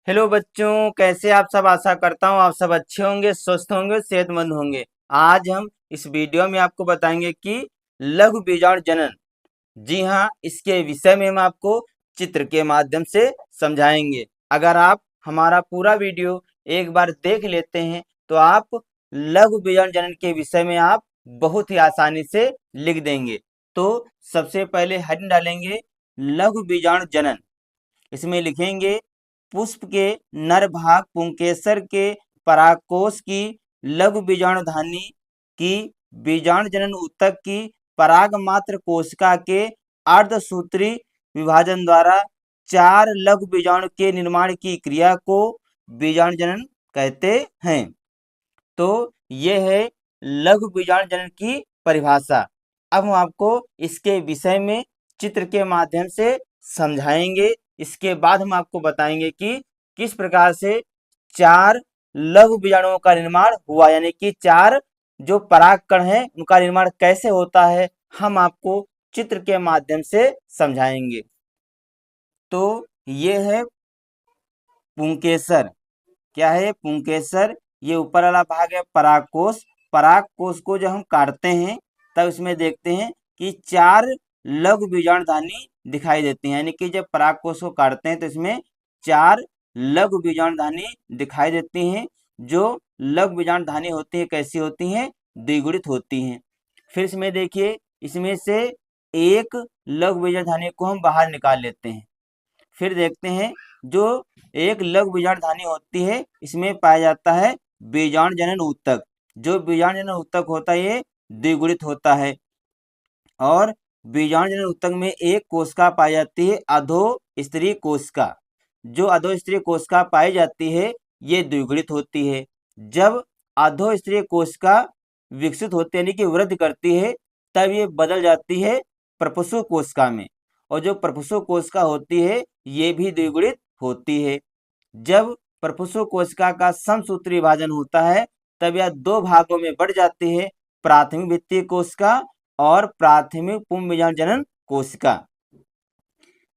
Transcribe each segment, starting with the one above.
Hello बच्चों, कैसे आप सब। आशा करता हूँ आप सब अच्छे होंगे, स्वस्थ होंगे, सेहतमंद होंगे। आज हम इस वीडियो में आपको बताएंगे कि लघु बीजाणु जनन। जी हाँ, इसके विषय में हम आपको चित्र के माध्यम से समझाएंगे। अगर आप हमारा पूरा वीडियो एक बार देख लेते हैं तो आप लघु बीजाणु जनन के विषय में आप बहुत ही आसानी से लिख देंगे। तो सबसे पहले हेडिंग डालेंगे लघु बीजाणु जनन। इसमें लिखेंगे पुष्प के नर भाग पुंकेसर के परागकोश की लघु बीजाणुधानी की बीजाणु जनन ऊतक की पराग मात्र कोशिका के अर्धसूत्री विभाजन द्वारा 4 लघु बीजाणु के निर्माण की क्रिया को बीजाणु जनन कहते हैं। तो ये है लघु बीजाणु जनन की परिभाषा। अब हम आपको इसके विषय में चित्र के माध्यम से समझाएंगे। इसके बाद हम आपको बताएंगे कि किस प्रकार से 4 लघु बीजाणुओं का निर्माण हुआ, यानी कि 4 जो परागकण हैं उनका निर्माण कैसे होता है, हम आपको चित्र के माध्यम से समझाएंगे। तो ये है पुंकेसर। क्या है पुंकेसर? ये ऊपर वाला भाग है परागकोश। परागकोश को जब हम काटते हैं तब इसमें देखते हैं कि 4 लघु बीजाणुधानी दिखाई देती हैं, यानी कि जब परागकोश को काटते हैं तो इसमें 4 लघु बीजाणुधानी दिखाई देती हैं। जो लघु बीजाणुधानी होती है कैसी होती हैं? द्विगुणित होती हैं। फिर इसमें देखिए, इसमें से एक लघु बीजाणुधानी को हम बाहर निकाल लेते हैं। फिर देखते हैं जो एक लघु बीजाणुधानी होती है इसमें पाया जाता है बीजाणु जनन ऊतक। जो बीजाणु जनन ऊतक होता है ये द्विगुणित होता है। और बीजाणु जनन ऊतक में एक कोशिका पाई जाती है अधो स्त्री कोशिका। जो अधो स्त्री कोशिका पाई जाती है ये द्विगुणित होती है। जब अधो स्त्री कोशिका विकसित होती है यानी कि वृद्धि करती है तब ये बदल जाती है प्रपुष्प कोशिका में। और जो प्रपुष्प कोशिका होती है ये भी द्विगुणित होती है। जब प्रपुष्प कोशिका का समसूत्री विभाजन होता है तब यह 2 भागों में बढ़ जाती है, प्राथमिक भित्तीय कोशिका और प्राथमिक पुंज बीजाणु जनन कोशिका।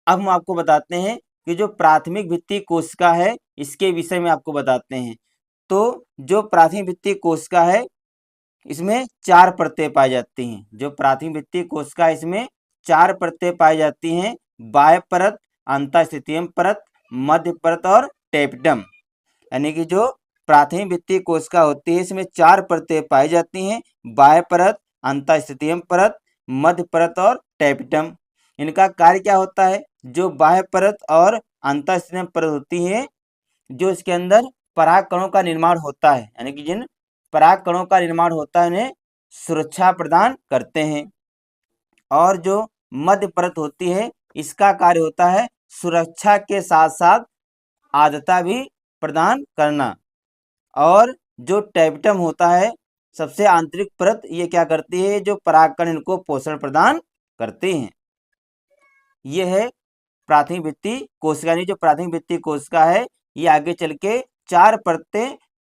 अब हम आपको बताते हैं कि जो प्राथमिक भित्तीय कोशिका है इसके विषय में आपको बताते हैं। तो जो प्राथमिक भित्तीय कोशिका है इसमें 4 परतें पाई जाती हैं। जो प्राथमिक भित्तीय कोशिका इसमें 4 परतें पाई जाती हैं, बाह्य परत, अंतःस्थितियम परत, मध्य परत और टेपिटम। यानी कि जो प्राथमिक भित्तीय कोशिका होती है इसमें 4 परतें पाई जाती हैं, बाह्य परत, अंतःस्थितियम परत, मध्य परत और टेपिटम। इनका कार्य क्या होता है? जो बाह्य परत और अंतःस्थितियम परत होती है, जो इसके अंदर पराग कणों का निर्माण होता है, यानी कि जिन पराग कणों का निर्माण होता है उन्हें सुरक्षा प्रदान करते हैं। और जो मध्य परत होती है इसका कार्य होता है सुरक्षा के साथ साथ आर्द्रता भी प्रदान करना। और जो टेपिटम होता है सबसे आंतरिक परत, ये क्या करती है? जो परागकण इनको पोषण प्रदान करते हैं। ये है प्राथमिक भित्तीय कोशिका। जो प्राथमिक भित्तीय कोशिका है ये आगे चल के 4 परतें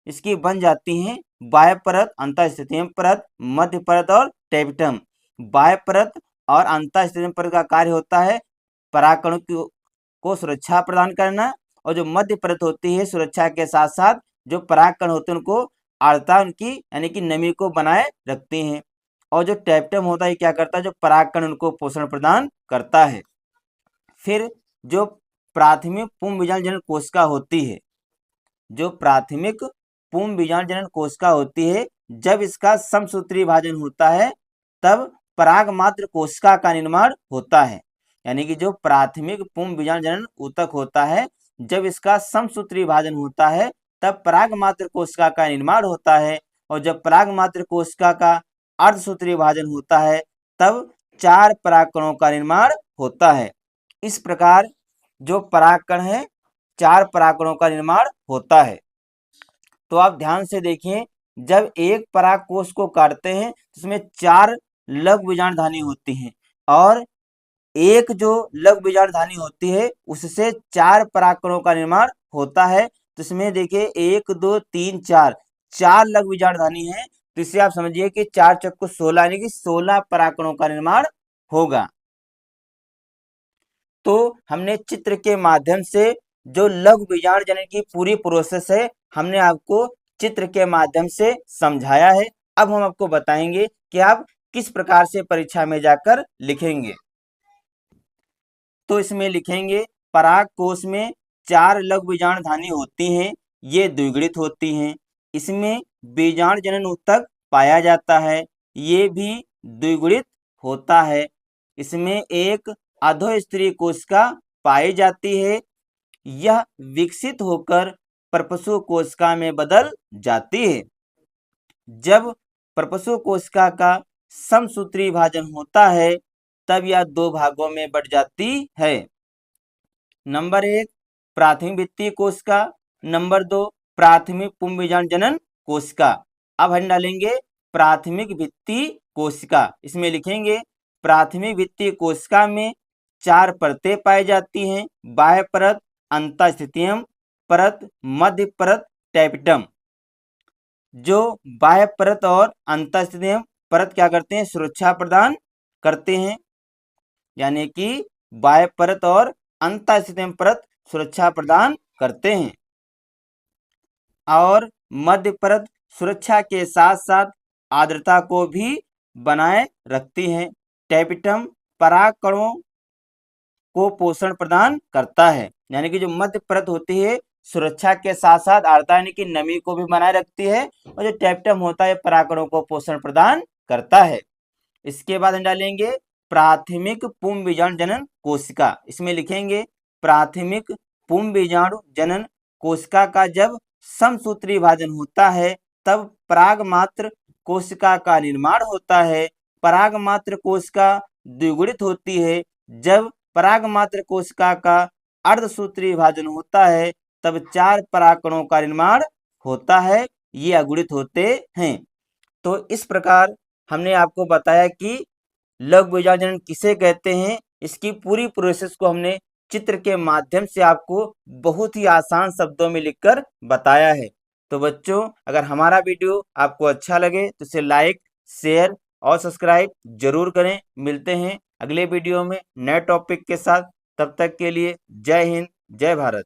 इसकी बन जाती हैं, बाह्य परत, अंतःस्थितियम परत, मध्य परत और टेपिटम। बाह्य परत और अंतःस्थितियम परत का कार्य होता है परागकणों को सुरक्षा प्रदान करना। और जो मध्य परत होती है सुरक्षा के साथ साथ जो परागकण होते हैं उनको आर्द्रता उनकी यानी कि नमी को बनाए रखते हैं। और जो टेपिटम होता है क्या करता है? जो परागकण उनको पोषण प्रदान करता है। फिर जो प्राथमिक पुंज बीजाणु जनन कोशिका होती है, जो प्राथमिक पुंज बीजाणु जनन कोशिका होती है, जब इसका समसूत्री विभाजन होता है तब पराग मात्र कोशिका का निर्माण होता है। यानी कि जो प्राथमिक पुंज बीजाणु जनन ऊतक होता है जब इसका समसूत्री विभाजन होता है तब पराग मात्र कोशिका का निर्माण होता है। और जब पराग मात्र कोशिका का अर्धसूत्री विभाजन होता है तब 4 परागकणों का निर्माण होता है। इस प्रकार जो परागकण है 4 परागकणों का निर्माण होता है। तो आप ध्यान से देखिए, जब एक परागकोश को काटते हैं तो उसमें 4 लघु बीजाणुधानी होती हैं और एक जो लघु बीजाणुधानी होती है उससे 4 परागकणों का निर्माण होता है। तो इसमें देखिए 1 2 3 4 लघु बीजाणुधानी है। तो इससे आप समझिए कि 4 चक्कु 16 यानी कि 16 परागकणों का निर्माण होगा। तो हमने चित्र के माध्यम से जो लघु बीजाणु जनन की पूरी प्रोसेस है हमने आपको चित्र के माध्यम से समझाया है। अब हम आपको बताएंगे कि आप किस प्रकार से परीक्षा में जाकर लिखेंगे। तो इसमें लिखेंगे पराग कोश में 4 लघु बीजाणु धानी होती हैं, ये द्विगुणित होती हैं। इसमें बीजाणु जनन ऊतक पाया जाता है, ये भी द्विगुणित होता है। इसमें एक अधोस्तरीय कोशिका पाई जाती है, यह विकसित होकर परपसु कोशिका में बदल जाती है। जब परपसु कोशिका का समसूत्री विभाजन होता है तब यह 2 भागों में बट जाती है। नंबर 1 प्राथमिक भित्तीय कोशिका, नंबर 2 प्राथमिक पुंबीजाणु जनन कोशिका। अब हम डालेंगे प्राथमिक भित्तीय कोशिका। इसमें लिखेंगे प्राथमिक भित्तीय कोशिका में 4 परतें पाई जाती हैं, बाह्य परत, अंतःस्थितियम परत, मध्य परत, टैपिटम। जो बाह्य परत और अंतःस्थितियम परत क्या करते हैं, सुरक्षा प्रदान करते हैं, यानी कि बाह्य परत और अंतःस्थितियम परत सुरक्षा प्रदान करते हैं। और मध्य परत सुरक्षा के साथ साथ आर्द्रता को भी बनाए रखती हैं। टैपिटम पराग कणों को पोषण प्रदान करता है, यानी कि जो मध्य परत होती है सुरक्षा के साथ साथ आर्द्रता यानी कि नमी को भी बनाए रखती है, और जो टैपिटम होता है परागकणों को पोषण प्रदान करता है। इसके बाद हम डालेंगे प्राथमिक पुंबीजाणु जनन कोशिका। इसमें लिखेंगे प्राथमिक पुंबीजाणु जनन कोशिका का जब समसूत्री विभाजन होता है तब पराग मात्र कोशिका का निर्माण होता है। पराग मात्र कोशिका द्विगुणित होती है। जब पराग मात्र कोशिका का अर्धसूत्री विभाजन होता है तब 4 परागकणों का निर्माण होता है, ये अगुणित होते हैं। तो इस प्रकार हमने आपको बताया कि लघु बीजाणु जनन किसे कहते हैं। इसकी पूरी प्रोसेस को हमने चित्र के माध्यम से आपको बहुत ही आसान शब्दों में लिखकर बताया है। तो बच्चों, अगर हमारा वीडियो आपको अच्छा लगे तो इसे लाइक, शेयर और सब्सक्राइब जरूर करें। मिलते हैं अगले वीडियो में नए टॉपिक के साथ। तब तक के लिए जय हिंद, जय भारत।